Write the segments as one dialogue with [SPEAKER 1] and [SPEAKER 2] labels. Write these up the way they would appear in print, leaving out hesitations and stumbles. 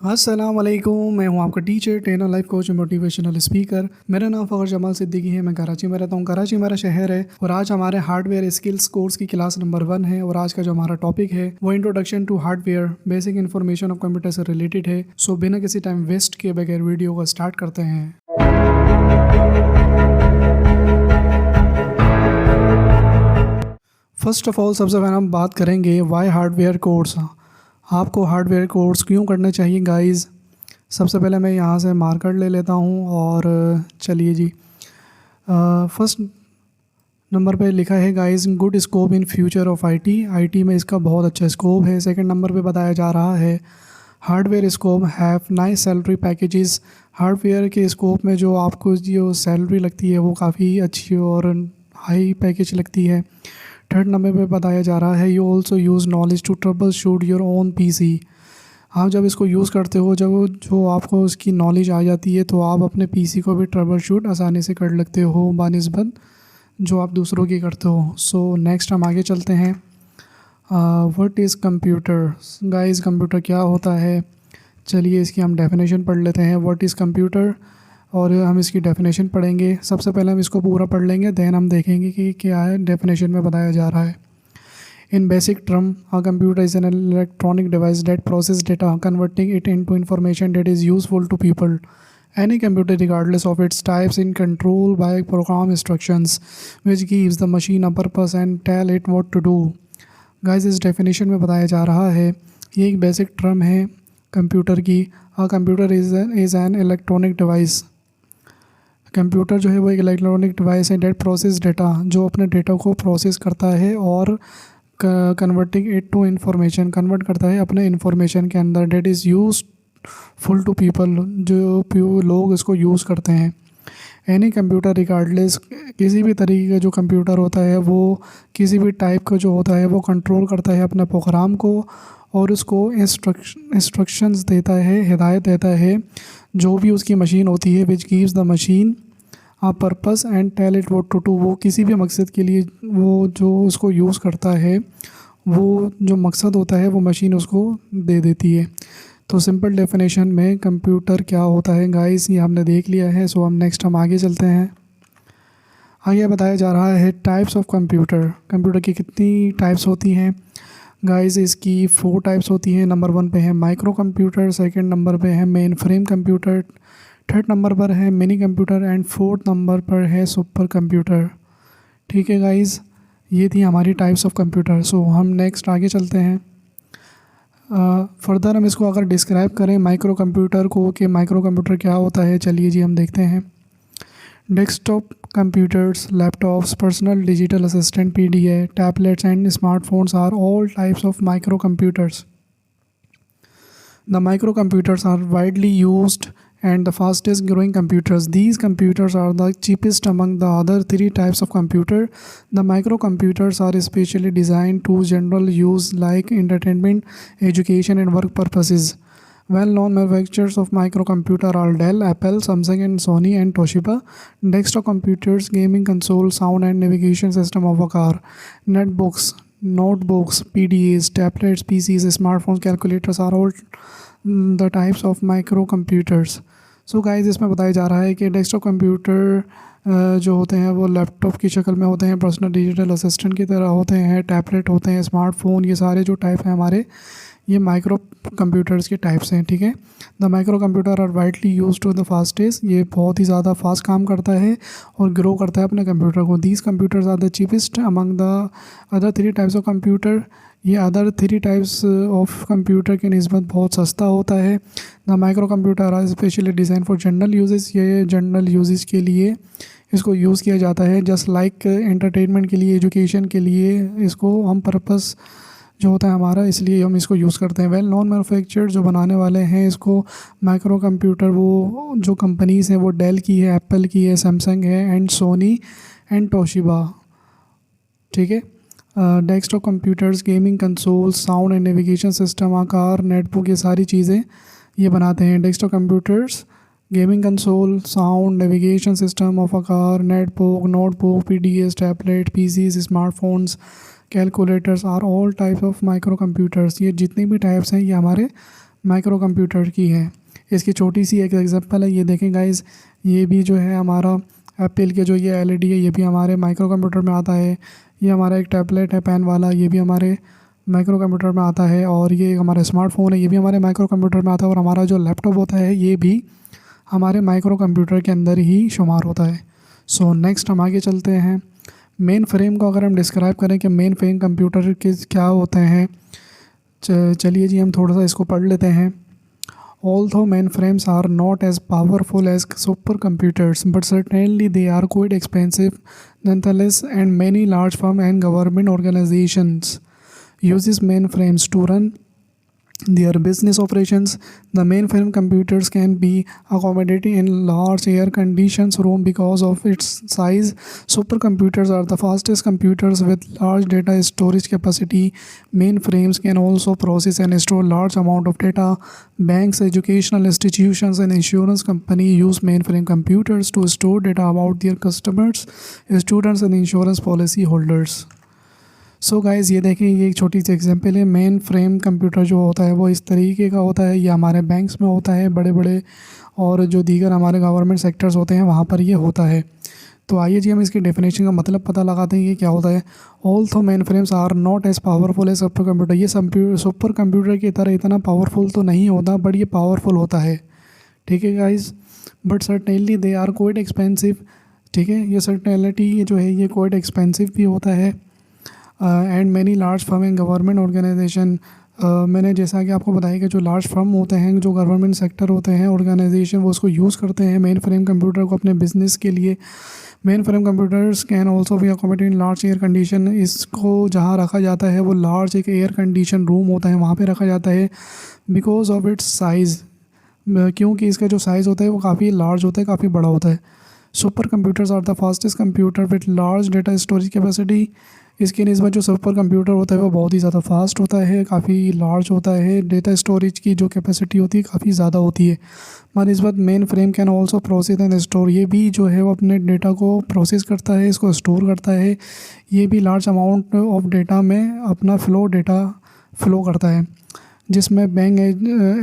[SPEAKER 1] अस्सलाम वालेकुम। मैं हूं आपका टीचर, ट्रेनर, लाइफ कोच और मोटिवेशनल स्पीकर। मेरा नाम फ़खर जमाल सिद्दीकी है। मैं कराची में रहता हूं। कराची मेरा शहर है और आज हमारे हार्डवेयर स्किल्स कोर्स की क्लास नंबर 1 है और आज का जो हमारा टॉपिक है वो introduction to hardware basic information of computer से रिलेटेड है। सो बिना किसी टाइम वेस्ट किए बगैर वीडियो को स्टार्ट करते हैं। फर्स्ट ऑफ ऑल सबसे पहले हम बात करेंगे वाई हार्डवेयर कोर्स। आपको हार्डवेयर कोर्स क्यों करने चाहिए गाइस। सबसे पहले मैं यहाँ से मार्कर ले लेता हूँ और चलिए जी, फर्स्ट नंबर पे लिखा है guys good scope in future of IT में इसका बहुत अच्छा स्कोप है। सेकंड नंबर पे बताया जा रहा है hardware scope have nice salary packages. Hardware के स्कोप में जो आपको जो सैलरी लगती है वो काफ़ी अच्छी और हाई पैकेज लगती है। थर्ड नंबर पे बताया जा रहा है you also use knowledge to troubleshoot your own PC. आप जब इसको यूज़ करते हो, जब जो आपको उसकी नॉलेज आ जाती है तो आप अपने पीसी को भी ट्रबल शूट आसानी से कर लगते हो बानिस्बत जो आप दूसरों की करते हो। सो नेक्स्ट हम आगे चलते हैं। What is computer guys. Computer क्या होता है, चलिए इसकी हम डेफिनेशन पढ़ लेते हैं। व्हाट इज़ कंप्यूटर और हम इसकी डेफिनेशन पढ़ेंगे। सबसे पहले हम इसको पूरा पढ़ लेंगे, देन हम देखेंगे कि क्या है डेफिनेशन में बताया जा रहा है। In basic term, a computer is an electronic device that processes data, converting it into information that is useful to people. Any computer, regardless of its types, is controlled by program instructions, which gives the machine a purpose and tell it what to do. Guys, इस definition में बताया जा रहा है, ये एक basic term है computer की। A computer is an electronic device. Computer जो है वो एक इलेक्ट्रॉनिक डिवाइस है डेट प्रोसेस डेटा, जो अपने डेटा को प्रोसेस करता है और converting it to information, convert करता है अपने इन्फॉर्मेशन के अंदर। That is useful to people, जो लोग इसको यूज़ करते हैं। एनी कंप्यूटर रिगार्डलेस, किसी भी तरीके का जो कंप्यूटर होता है वो किसी भी टाइप का जो होता है वो कंट्रोल करता है अपने प्रोग्राम को और उसको इंस्ट्रक्शंस देता है, हिदायत देता है जो भी उसकी मशीन होती है। Which gives the machine a purpose and tell it what to do. वो किसी भी मकसद के लिए वो जो उसको यूज़ करता है वो जो मकसद होता है वो मशीन उसको दे देती है। तो सिंपल डेफिनेशन में कंप्यूटर क्या होता है गाइस ये हमने देख लिया है। सो हम आगे चलते हैं। आगे बताया जा रहा है टाइप्स ऑफ कंप्यूटर। कंप्यूटर की कितनी टाइप्स होती हैं गाइस, इसकी 4 टाइप्स होती हैं। नंबर 1 पे है माइक्रो कंप्यूटर, सेकंड नंबर पे है main frame computer, third number पर है mini computer and fourth number पर है सुपर कंप्यूटर। ठीक है गाइस, ये थी हमारी टाइप्स ऑफ कंप्यूटर। सो हम नेक्स्ट आगे चलते हैं। फर्दर हम इसको अगर डिस्क्राइब करें माइक्रो कंप्यूटर को कि माइक्रो कंप्यूटर क्या होता है, चलिए जी हम देखते हैं। Desktop computers, laptops, personal digital assistant PDA, tablets and smartphones are all types of micro computers. The microcomputers are widely used and the fastest growing computers. These computers are the cheapest among the other 3 types of computer. The microcomputers are specially designed to general use like entertainment, education and work purposes. Well-known manufacturers of microcomputer are Dell, Apple, Samsung and Sony and Toshiba. Desktop computers, gaming console, sound and navigation system of a car, netbooks, notebooks, PDAs, tablets, PCs, smartphones, calculators are all the types of microcomputers. So guys इसमें बताया जा रहा है कि desktop computer जो होते हैं वो लैपटॉप की शक्ल में होते हैं, पर्सनल डिजिटल असिस्टेंट की तरह होते हैं, टैबलेट होते हैं, स्मार्टफोन, ये सारे जो टाइप हैं हमारे ये माइक्रो कंप्यूटर्स के टाइप्स हैं। ठीक है, the micro computer are widely use to the fastest, ये बहुत ही ज़्यादा फास्ट काम करता है और ग्रो करता है अपने कंप्यूटर को। These computers are the cheapest among the other 3 types of computer. ये अदर 3 टाइप्स ऑफ कंप्यूटर की निस्बत बहुत सस्ता होता है। The micro computer are specially design for general uses, ये जनरल यूजेस के लिए इसको यूज़ किया जाता है। जस्ट लाइक एंटरटेनमेंट के लिए, एजुकेशन के लिए इसको हम पर्पस जो होता है हमारा, इसलिए हम इसको यूज़ करते हैं। वेल नॉन मैन्युफैक्चरर जो बनाने वाले हैं इसको माइक्रो कंप्यूटर, वो जो कंपनीज़ हैं वो डेल की है, एप्पल की है, सैमसंग है एंड सोनी एंड टोशिबा। ठीक है, desktop computers, gaming console, sound and navigation system, आकार, नेटबुक, ये सारी चीज़ें ये बनाते हैं। Desktop computers, gaming console, sound, navigation system of आकार, netbook, notebook, PDAs, tablet, PCs, smartphones, calculators are all types of micro computers. ये जितनी भी टाइप्स हैं ये हमारे माइक्रो कंप्यूटर की है। इसकी छोटी सी एक एग्जांपल है, ये देखें गाइस, ये भी जो है हमारा एप्पल के जो ये एलईडी है ये भी हमारे माइक्रो कंप्यूटर में आता है। ये हमारा एक टैबलेट है पेन वाला, ये भी हमारे माइक्रो कंप्यूटर में आता है। और ये हमारा स्मार्टफ़ोन है, ये भी हमारे माइक्रो कंप्यूटर में आता है। और हमारा जो लैपटॉप होता है ये भी हमारे माइक्रो कंप्यूटर के अंदर ही शुमार होता है। सो नेक्स्ट हम आगे चलते हैं। मेन फ्रेम को अगर हम डिस्क्राइब करें कि मेन फ्रेम कंप्यूटर के क्या होते हैं, चलिए जी हम थोड़ा सा इसको पढ़ लेते हैं। Although mainframes are not as powerful as supercomputers, but certainly they are quite expensive nonetheless, and many large firms and government organizations uses mainframes to run their business operations. The mainframe computers can be accommodated in large air-conditioned room because of its size. Supercomputers are the fastest computers with large data storage capacity. Mainframes can also process and store large amount of data. Banks, educational institutions, and insurance companies use mainframe computers to store data about their customers, students, and insurance policy holders. So guys ये देखें, ये एक छोटी सी example है। Main frame computer जो होता है वो इस तरीके का होता है। ये हमारे बैंक्स में होता है, बड़े बड़े, और जो दीगर हमारे गवर्नमेंट सेक्टर्स होते हैं वहाँ पर ये होता है। तो आइए जी हम इसकी डेफिनेशन का मतलब पता लगाते हैं, ये क्या होता है। Also main frames are not as powerful as super computer. ये सुपर कंप्यूटर की तरह इतना पावरफुल तो नहीं होता, बट ये पावरफुल होता है, ठीक है guys. But certainly they are quite expensive, ठीक है। ये सर्टेनिटी जो है ये क्वाइट एक्सपेंसिव भी होता है। And many large firm and government organization, मैंने जैसा कि आपको बताया कि जो लार्ज फर्म होते हैं, जो गवर्नमेंट सेक्टर होते हैं, ऑर्गेनाइजेशन, वो उसको यूज़ करते हैं मेन फ्रेम कंप्यूटर को अपने बिजनेस के लिए। Mainframe computers can also भी accommodate in large air condition. इसको जहाँ रखा जाता है वो लार्ज एक एयर कंडीशन रूम होता है, वहाँ पे रखा जाता है। बिकॉज ऑफ इट्स साइज़, क्योंकि इसका जो साइज़ होता है वो काफ़ी लार्ज होता है, काफ़ी बड़ा होता है। Super computers are the fastest computer with large data storage capacity. इसके निस्बत जो सुपर कंप्यूटर होता है वो बहुत ही ज़्यादा फास्ट होता है, काफ़ी लार्ज होता है। डेटा स्टोरेज की जो कैपेसिटी होती है काफ़ी ज़्यादा होती है बनिस्बत mainframe can also process and store. ये भी जो है वो अपने डेटा को प्रोसेस करता है, इसको स्टोर करता है। ये भी लार्ज अमाउंट ऑफ डेटा में अपना डेटा फ्लो करता है, जिसमें बैंक,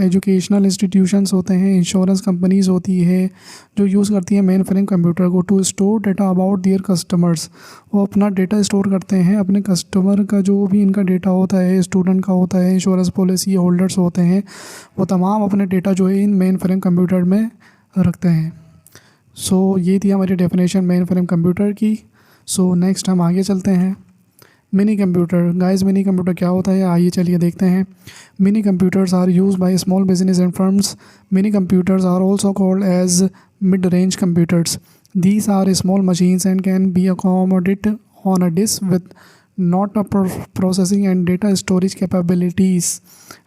[SPEAKER 1] एजुकेशनल इंस्टीट्यूशंस होते हैं, इंश्योरेंस कंपनीज़ होती है जो यूज़ करती हैं मेन फ्रेम कंप्यूटर को to store data about their customers. वो अपना डेटा स्टोर करते हैं, अपने कस्टमर का जो भी इनका डेटा होता है, स्टूडेंट का होता है, इंश्योरेंस पॉलिसी होल्डर्स होते हैं, वो तमाम अपने डेटा जो है इन मेन फ्रेम कंप्यूटर में रखते हैं। सो ये थी हमारी डेफिनेशन मेन फ्रेम कंप्यूटर की। सो नेक्स्ट हम आगे चलते हैं। Mini computer, guys mini computer क्या होता है, आइए चलिए देखते हैं। Mini computers are used by small business and firms. Mini computers are also called as mid range computers. These are small machines and can be accommodated on a disk with not a processing and data storage capabilities.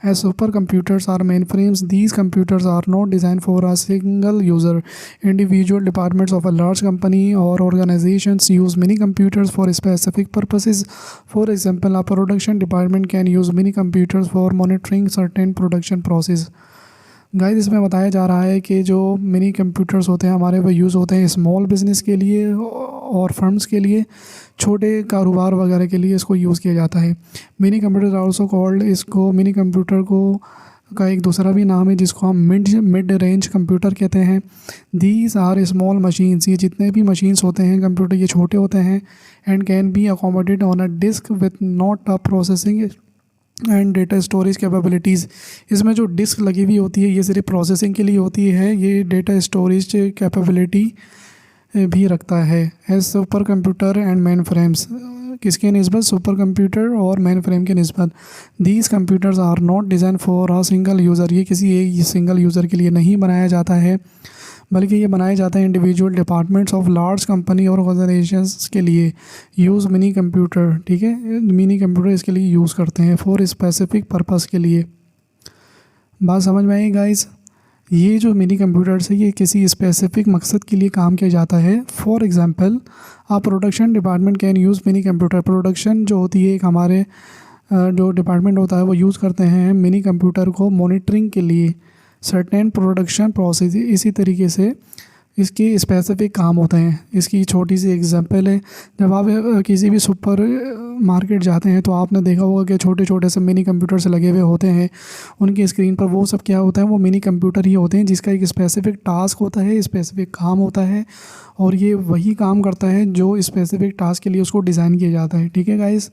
[SPEAKER 1] As supercomputers are mainframes, these computers are not designed for a single user. Individual departments of a large company or organizations use mini computers for specific purposes. For example, a production department can use mini computers for monitoring certain production process. Guys इसमें बताया जा रहा है कि जो mini computers होते हैं हमारे वो यूज़ होते हैं स्मॉल बिज़नेस के लिए और फर्म्स के लिए, छोटे कारोबार वगैरह के लिए इसको यूज़ किया जाता है। मिनी कंप्यूटर आल्सो कॉल्ड, इसको मिनी कंप्यूटर को का एक दूसरा भी नाम है जिसको हम मिड रेंज कंप्यूटर कहते हैं। दीज आर स्मॉल मशीन्स, ये जितने भी मशीन्स होते हैं कंप्यूटर ये छोटे होते हैं। And can be accommodated on a disk with not a processing and data storage capabilities. इसमें जो डिस्क लगी हुई होती है ये सिर्फ प्रोसेसिंग के लिए होती है, ये डेटा स्टोरेज कैपेबिलिटी भी रखता है। As super computer and mainframes, किसके निस्बत, सुपर कंप्यूटर और मेन फ्रेम के निस्बत। These computers are not design for a single user, ये किसी एक सिंगल यूज़र के लिए नहीं बनाया जाता है, बल्कि ये बनाए जाते हैं individual departments of large company और ऑर्गेनाइजेशंस के लिए। यूज़ मिनी कंप्यूटर, ठीक है, मिनी कंप्यूटर इसके लिए यूज़ करते हैं फॉर स्पेसिफिक पर्पस के लिए। बात समझ में आई गाइस? ये जो मिनी कंप्यूटर्स है ये किसी स्पेसिफिक मकसद के लिए काम किया जाता है। For example a production department can use mini computer. Production जो होती है एक हमारे जो डिपार्टमेंट होता है वो यूज़ करते हैं मिनी कंप्यूटर को मॉनिटरिंग के लिए सर्टेन प्रोडक्शन प्रोसेस। इसी तरीके से इसके स्पेसिफिक काम होते हैं। इसकी छोटी सी एग्जांपल है, जब आप किसी भी सुपर मार्केट जाते हैं तो आपने देखा होगा कि छोटे छोटे से मिनी कंप्यूटर से लगे हुए होते हैं उनकी स्क्रीन पर। वो सब क्या होता है, वो मिनी कंप्यूटर ही होते हैं जिसका एक स्पेसिफिक टास्क होता है, स्पेसिफिक काम होता है, और ये वही काम करता है जो स्पेसिफिक टास्क के लिए उसको डिज़ाइन किया जाता है। ठीक है गाइस,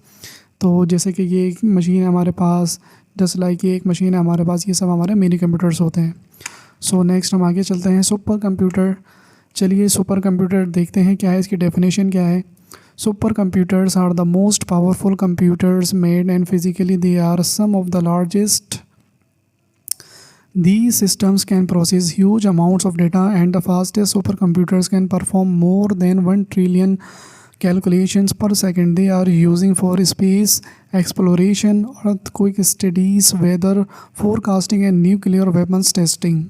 [SPEAKER 1] तो जैसे कि ये एक मशीन है हमारे पास, जस्ट लाइक ये एक मशीन है हमारे पास, ये सब हमारे मिनी कंप्यूटर्स होते हैं। सो नेक्स्ट हम आगे चलते हैं, सुपर कंप्यूटर। चलिए सुपर कंप्यूटर देखते हैं क्या है, इसकी डेफिनेशन क्या है। Super computers are the most powerful computers made and physically they are some of the largest. These systems can process huge amounts of data and the fastest supercomputers can perform more than 1 trillion calculations per second. They are using for space exploration, earthquake studies, weather forecasting and nuclear weapons testing.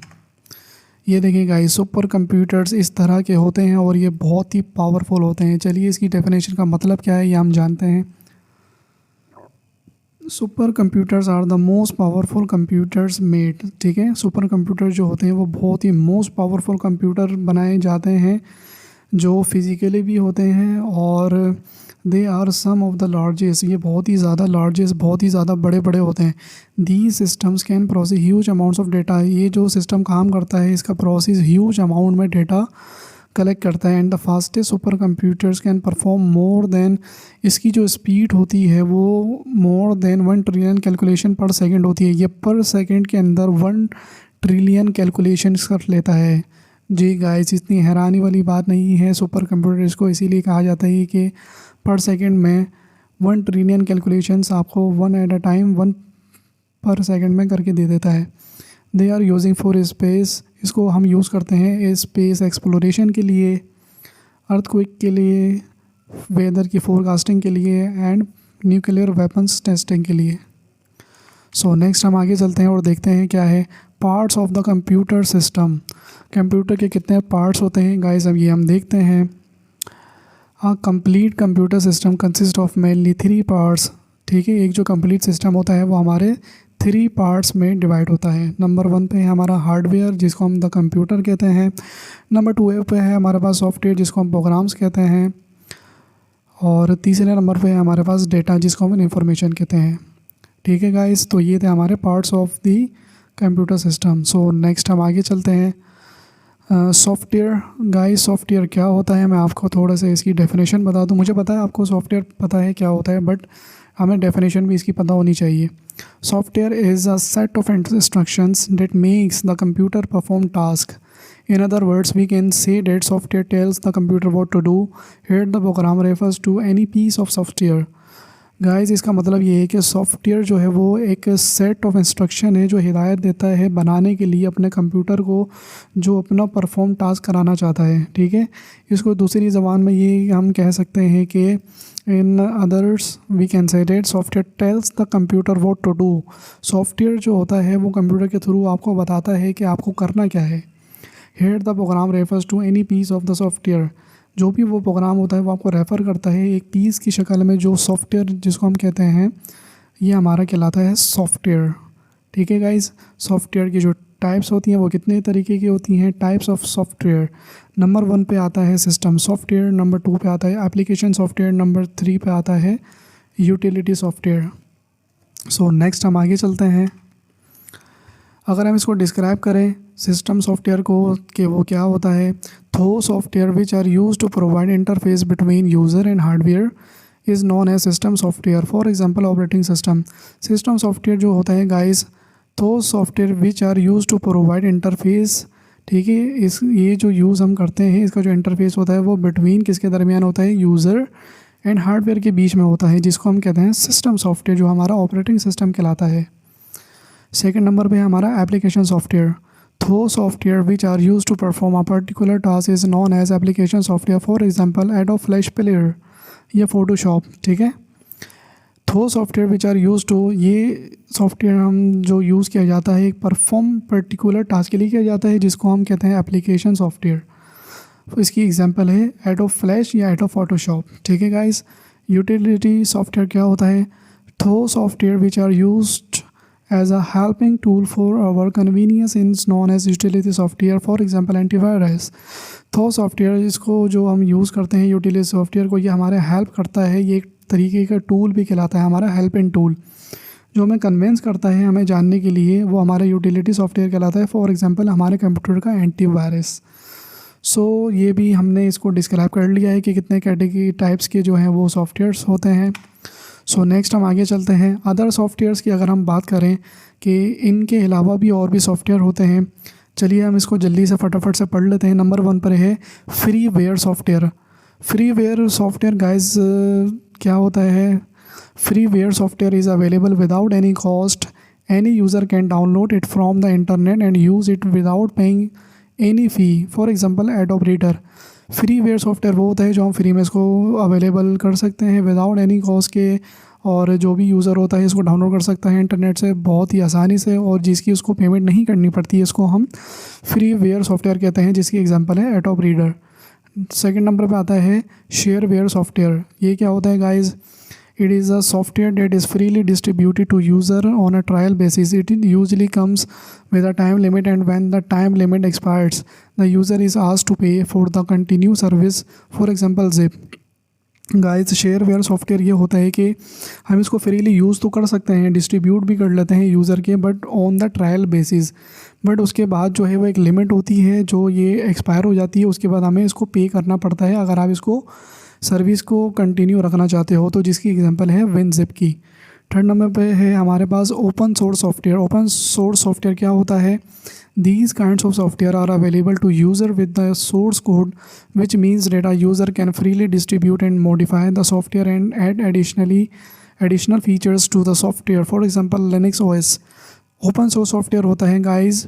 [SPEAKER 1] ये देखिए guys, super computers इस तरह के होते हैं और ये बहुत ही पावरफुल होते हैं। चलिए इसकी डेफिनेशन का मतलब क्या है ये हम जानते हैं। Super computers are the most powerful computers made. ठीक है, सुपर कंप्यूटर जो होते हैं वो बहुत ही मोस्ट पावरफुल कंप्यूटर बनाए जाते हैं जो फिज़िकली भी होते हैं, और they are some of the largest, ये बहुत ही ज़्यादा लार्जेस्ट, बहुत ही ज़्यादा बड़े बड़े होते हैं। The systems can process huge amounts of data. ये जो सिस्टम काम करता है इसका प्रोसेस ह्यूज अमाउंट में डेटा कलेक्ट करता है। And the fastest super computers can perform more than, इसकी जो स्पीड होती है वो more than 1 trillion calculation per second होती है। ये पर सेकंड के अंदर 1 ट्रिलियन कैलकुलेशन कर लेता है। जी गाइस, इतनी हैरानी वाली बात नहीं है। सुपर कंप्यूटर इसको इसीलिए कहा जाता है कि पर सेकंड में 1 ट्रिलियन कैलकुलेशंस आपको 1 एट अ टाइम 1 पर सेकंड में करके दे देता है। They are using for space, इसको हम यूज़ करते हैं स्पेस एक्सप्लोरेशन के लिए, अर्थक्वेक के लिए, वेदर की फोरकास्टिंग के लिए एंड न्यूक्लियर वेपन्स टेस्टिंग के लिए। सो नेक्स्ट हम आगे चलते हैं और देखते हैं क्या है parts of the computer system. Computer के कितने पार्ट्स होते हैं गाइस, अब ये हम देखते हैं। A complete computer system consist of mainly 3 parts. ठीक है, एक जो कंप्लीट सिस्टम होता है वो हमारे 3 पार्ट्स में डिवाइड होता है। नंबर 1 पे है हमारा हार्डवेयर जिसको हम द कंप्यूटर कहते हैं। नंबर 2 पे है हमारे पास सॉफ्टवेयर जिसको हम प्रोग्राम्स कहते हैं। और तीसरे नंबर पे है हमारे पास डेटा जिसको हम इंफॉर्मेशन कहते हैं। ठीक है गाइस, तो ये थे हमारे parts of the computer system. So next हम आगे चलते हैं। सॉफ्टवेयर गाइस, सॉफ्टवेयर क्या होता है मैं आपको थोड़ा सा इसकी डेफिनेशन बता दूं। मुझे पता है आपको सॉफ्टवेयर पता है क्या होता है, बट हमें डेफिनेशन भी इसकी पता होनी चाहिए। Software is a set of instructions that makes the computer perform task. In other words, we can say that software tells the computer what to do. Here the program refers to any piece of software. Guys, इसका मतलब ये है कि software जो है वो एक set of instruction है जो हिदायत देता है बनाने के लिए अपने कंप्यूटर को जो अपना परफॉर्म टास्क कराना चाहता है। ठीक है, इसको दूसरी ज़बान में ये हम कह सकते हैं कि in others we can say that software tells the computer what to do. Software जो होता है वो कंप्यूटर के थ्रू आपको बताता है कि आपको करना क्या है। Here the program refers to any piece of the software. जो भी वो प्रोग्राम होता है वो आपको रेफ़र करता है एक पीस की शक्ल में, जो सॉफ्टवेयर जिसको हम कहते हैं ये हमारा कहलाता है सॉफ्टवेयर। ठीक है गाइस, सॉफ्टवेयर की जो टाइप्स होती हैं वो कितने तरीके की होती हैं, टाइप्स ऑफ सॉफ्टवेयर। नंबर 1 पे आता है सिस्टम सॉफ्टवेयर, नंबर 2 पे आता है एप्लीकेशन सॉफ्टवेयर, नंबर 3 पे आता है यूटिलिटी सॉफ्टवेयर। सो नेक्स्ट हम आगे चलते हैं। अगर हम इसको डिस्क्राइब करें सिस्टम सॉफ्टवेयर को कि वो क्या होता है, तो software which are use to provide interface between user and hardware is known as system software. For example operating system. System software जो होता है गाइस, तो software which are use to provide interface. ठीक है, इस ये जो यूज़ हम करते हैं इसका जो इंटरफेस होता है वो बिटवीन किसके दरमियान होता है, यूज़र एंड हार्डवेयर के बीच में होता है, जिसको हम कहते हैं सिस्टम सॉफ्टवेयर, जो हमारा ऑपरेटिंग सिस्टम कहलाता है। सेकेंड नंबर पे है हमारा application software. Those software which are used to perform a particular task is known as application software. For example, Adobe Flash Player या Photoshop। ठीक है, Those software which are used to, ये software हम जो use किया जाता है एक परफॉर्म पर्टिकुलर टास्क के लिए किया जाता है, जिसको हम कहते हैं एप्लीकेशन सॉफ्टवेयर। इसकी एग्जांपल है Adobe Flash या Adobe Photoshop। ठीक है गाइस, यूटिलिटी सॉफ्टवेयर क्या होता है, Those software which are used as a helping tool for our convenience is known as utility software. For example, antivirus. तो सॉफ्टवेयर इसको जो हम यूज़ करते हैं यूटिलिटी सॉफ्टवेयर को, ये हमारे हेल्प करता है, ये एक तरीके का टूल भी कहलाता है, हमारा हेल्पिंग टूल जो हमें कन्विंस करता है हमें जानने के लिए, वो हमारा यूटिलिटी सॉफ्टवेयर कहलाता है। फॉर एग्जांपल हमारे कंप्यूटर का एंटीवायरस। सो ये भी हमने इसको डिस्क्राइब कर लिया है कि कितने कैटेगरी टाइप्स के जो हैं वो सॉफ्टवेयर्स होते हैं। सो नेक्स्ट हम आगे चलते हैं। अदर सॉफ्टवेयर्स की अगर हम बात करें कि इनके अलावा भी और भी सॉफ्टवेयर होते हैं, चलिए हम इसको जल्दी से फटाफट से पढ़ लेते हैं। नंबर 1 पर है freeware software. Freeware software guys क्या होता है? Freeware software is available without any cost. Any user can download it from the internet and use it without paying any fee. For example adobe reader. Freeware software वो होता है जो हम free में इसको अवेलेबल कर सकते हैं विदाउट एनी कॉस्ट के, और जो भी यूज़र होता है इसको डाउनलोड कर सकता है इंटरनेट से बहुत ही आसानी से, और जिसकी उसको पेमेंट नहीं करनी पड़ती है, इसको हम फ्रीवेयर सॉफ्टवेयर कहते हैं, जिसकी एग्जांपल है एडोब रीडर। सेकंड नंबर पे आता है शेयरवेयर सॉफ्टवेयर। ये क्या होता है guys? It is a software that is freely distributed to user on a trial basis. It usually comes with a time limit, and when the time limit expires, the user is asked to pay for the continued service. For example, Zip. Guys shareware software ये होता है कि हम इसको freely use तो कर सकते हैं, डिस्ट्रीब्यूट भी कर लेते हैं यूज़र के, but on the trial basis. But उसके बाद जो है वो एक लिमिट होती है जो ये एक्सपायर हो जाती है, उसके बाद हमें इसको पे करना पड़ता है अगर आप इसको सर्विस को कंटिन्यू रखना चाहते हो, तो जिसकी एग्जांपल है विनजिप की। थर्ड नंबर पे है हमारे पास open source software. Open source software क्या होता है? These kinds of software are available to user with the source code, which means that a user can freely distribute and modify the software and add additional features to the software. For example, Linux OS। Open source software होता है guys.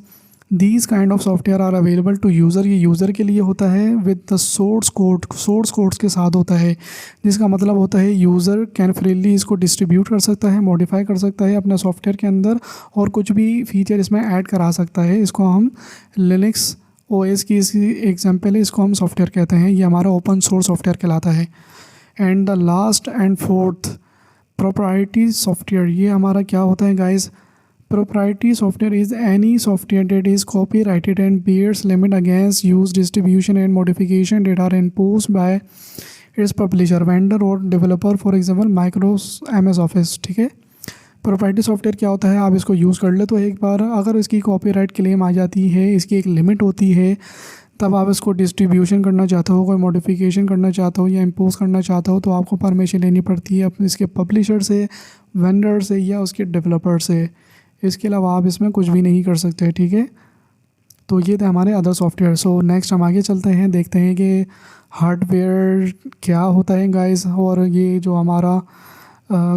[SPEAKER 1] These kind of software are available to user। ये user के लिए होता है with the source code। Source codes के साथ होता है, जिसका मतलब होता है यूज़र कैन फ्रीली इसको डिस्ट्रीब्यूट कर सकता है, मॉडिफाई कर सकता है अपने सॉफ्टवेयर के अंदर, और कुछ भी फीचर इसमें ऐड करा सकता है। इसको हम लिनक्स ओएस की इसकी एग्जांपल है, इसको हम सॉफ्टवेयर कहते हैं। ये हमारा ओपन सोर्स सॉफ्टवेयर कहलाता है। And the last and fourth proprietary software. ये हमारा क्या होता है guys? Proprietary software is any software that is copyrighted and bears limit against use, distribution and modification that are imposed by its publisher, vendor or developer. For example, Microsoft MS Office। ठीक है, proprietary software क्या होता है? आप इसको use कर ले तो एक बार अगर इसकी कॉपीराइट क्लेम आ जाती है, इसकी एक लिमिट होती है, तब आप इसको डिस्ट्रीब्यूशन करना चाहते हो, कोई मॉडिफिकेशन करना चाहते हो या इम्पोज करना चाहते हो, तो आपको परमिशन लेनी पड़ती है इसके पब्लिशर से, वेंडर से या उसके डेवलपर से। इसके अलावा आप इसमें कुछ भी नहीं कर सकते। ठीक है, तो ये थे हमारे अदर सॉफ्टवेयर। सो नेक्स्ट हम आगे चलते हैं, देखते हैं कि हार्डवेयर क्या होता है गाइस, और ये जो हमारा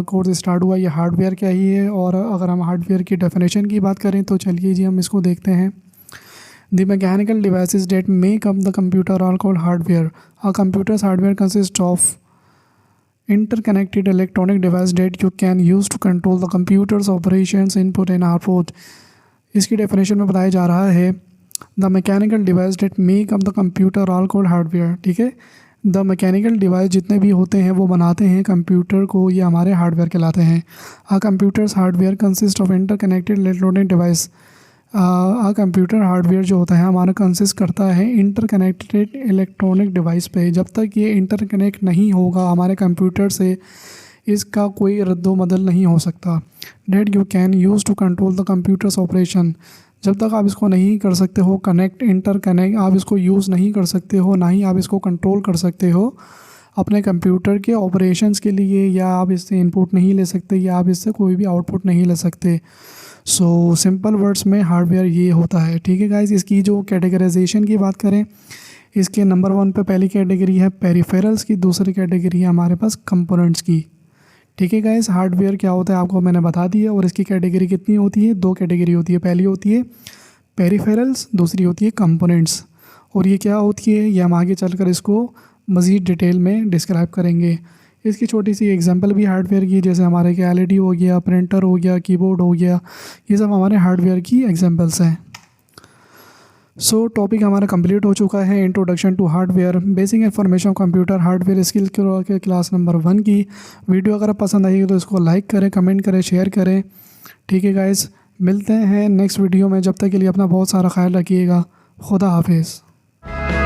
[SPEAKER 1] कोर्स स्टार्ट हुआ ये हार्डवेयर क्या ही है। और अगर हम हार्डवेयर की डेफिनेशन की बात करें तो चलिए जी हम इसको देखते हैं। The mechanical devices that make up the computer are called hardware. A computers hardware consist of interconnected electronic device that you can use to control the computer's operations, input and output। इसकी definition में बताया जा रहा है the mechanical device that make up the computer are called hardware. ठीक है, the mechanical device जितने भी होते हैं वो बनाते हैं कंप्यूटर को, ये हमारे हार्डवेयर कहलाते हैं। A computer's hardware consist of interconnected electronic device. Computer hardware जो होता है हमारा कंसिस्ट करता है इंटरकनेक्टेड इलेक्ट्रॉनिक डिवाइस पे। जब तक ये इंटरकनेक्ट नहीं होगा हमारे कंप्यूटर से, इसका कोई रद्दोबदल नहीं हो सकता। That you can use to control the computers operation. जब तक आप इसको नहीं कर सकते हो इंटरकनेक्ट, आप इसको यूज़ नहीं कर सकते हो, ना ही आप इसको कंट्रोल कर सकते हो अपने कंप्यूटर के ऑपरेशंस के लिए, या आप इससे इनपुट नहीं ले सकते, या आप इससे कोई भी आउटपुट नहीं ले सकते। सो सिंपल वर्ड्स में हार्डवेयर ये होता है। ठीक है गाइस, इसकी जो कैटेगराइजेशन की बात करें, इसके नंबर 1 पे पहली कैटेगरी है पेरिफेरल्स की, दूसरी कैटेगरी है हमारे पास कंपोनेंट्स की। ठीक है गाइस, हार्डवेयर क्या होता है आपको मैंने बता दिया, और इसकी कैटेगरी कितनी होती है? 2 कैटेगरी होती है। पहली होती है पेरिफेरल्स, दूसरी होती है कंपोनेंट्स। और ये क्या होती है ये हम आगे चलकर इसको मज़ीद डिटेल में डिस्क्राइब करेंगे। इसकी छोटी सी एग्जांपल भी हार्डवेयर की, जैसे हमारे के एलईडी हो गया, प्रिंटर हो गया, कीबोर्ड हो गया, ये सब हमारे हार्डवेयर की एग्जांपल्स हैं। सो टॉपिक हमारा कंप्लीट हो चुका है, introduction to hardware, basic information computer hardware skill के क्लास नंबर 1 की। वीडियो अगर पसंद आई तो इसको लाइक करें, कमेंट करें, शेयर करें। ठीक है गाइस, मिलते हैं नेक्स्ट वीडियो में, जब तक के लिए अपना बहुत सारा ख्याल रखिएगा। खुदा हाफिज़।